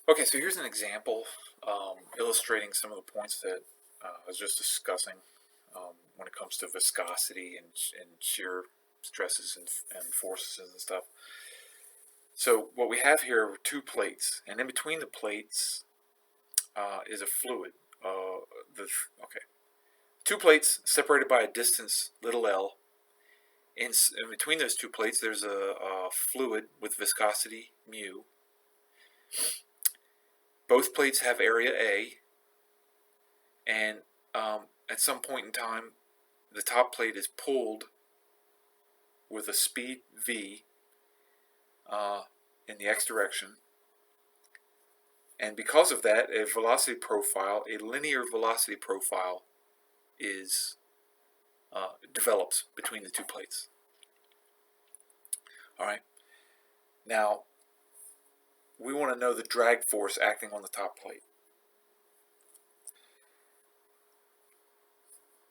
Okay, so here's an example illustrating some of the points that I was just discussing when it comes to viscosity and shear stresses and forces and stuff. So what we have here are two plates, and in between the plates is a fluid. Okay, two plates separated by a distance little l. In between those two plates, there's a fluid with viscosity mu. Both plates have area A, and at some point in time, the top plate is pulled with a speed v in the x direction, and because of that, a linear velocity profile, is develops between the two plates. All right. Now, we want to know the drag force acting on the top plate.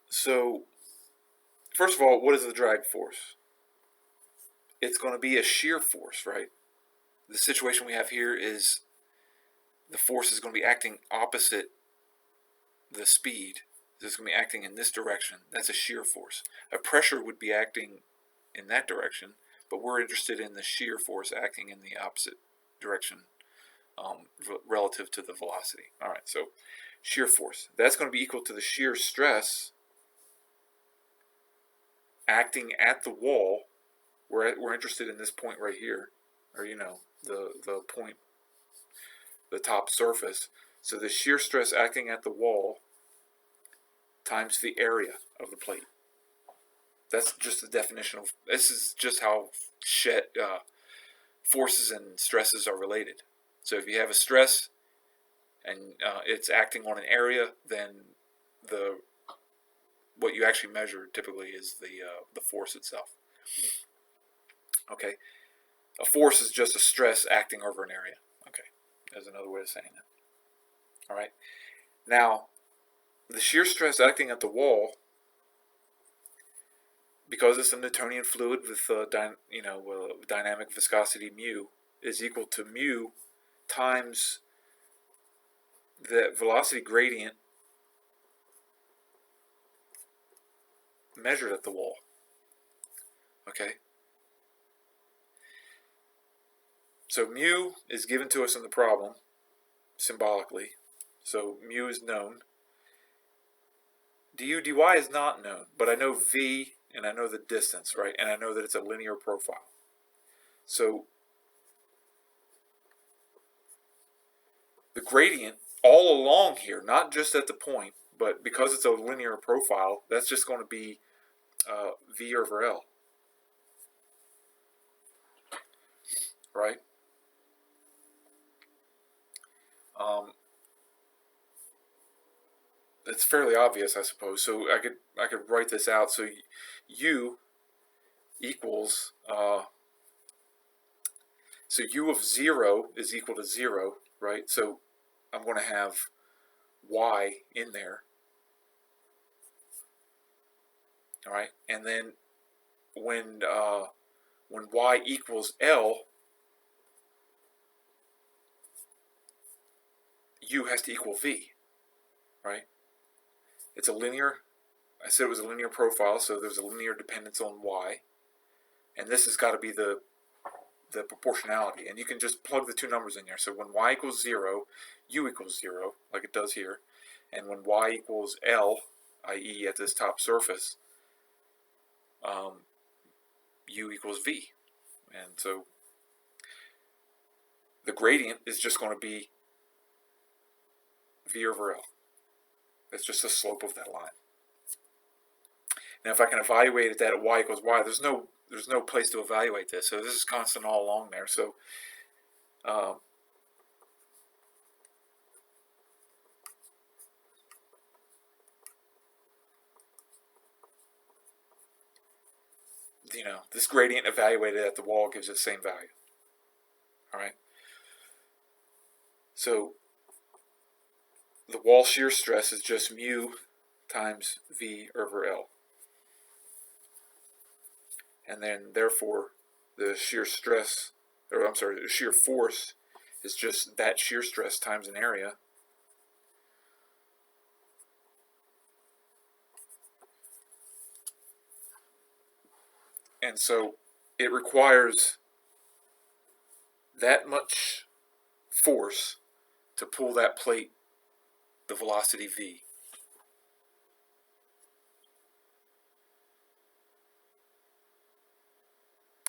So, first of all, what is the drag force? It's going to be a shear force, right? The situation we have here is the force is going to be acting opposite the speed. It's going to be acting in this direction. That's a shear force. A pressure would be acting in that direction, but we're interested in the shear force acting in the opposite direction relative to the velocity. All right, so shear force. That's going to be equal to the shear stress acting at the wall. We're interested in this point right here, or the point, the top surface. So the shear stress acting at the wall times the area of the plate. That's just the definition of. This is just how forces and stresses are related. So if you have a stress and it's acting on an area, then what you actually measure typically is the force itself. Okay, a force is just a stress acting over an area. Okay, there's another way of saying that. All right, now the shear stress acting at the wall, because it's a Newtonian fluid with dynamic viscosity mu, is equal to mu times the velocity gradient measured at the wall. Okay, so mu is given to us in the problem symbolically, so mu is known. Du dy is not known, but I know v and I know the distance, right? And I know that it's a linear profile. So the gradient all along here, not just at the point, but because it's a linear profile, that's just going to be v over L, right? It's fairly obvious, I suppose. So I could write this out. So u equals so u of 0 is equal to 0, right? So I'm going to have y in there. All right, and then when y equals L, u has to equal v, right? It's a linear. I said it was a linear profile, so there's a linear dependence on y, and this has got to be the proportionality, and you can just plug the two numbers in there. So when y equals 0, u equals 0, like it does here, and when y equals L, i.e. at this top surface, u equals v, and so the gradient is just going to be v over L. It's just the slope of that line. Now, if I can evaluate that at y equals y, there's no place to evaluate this. So this is constant all along there. So this gradient evaluated at the wall gives it the same value. All right. So the wall shear stress is just mu times v over L. And then therefore the shear stress, or I'm sorry, the shear force is just that shear stress times an area. And so it requires that much force to pull that plate the velocity v.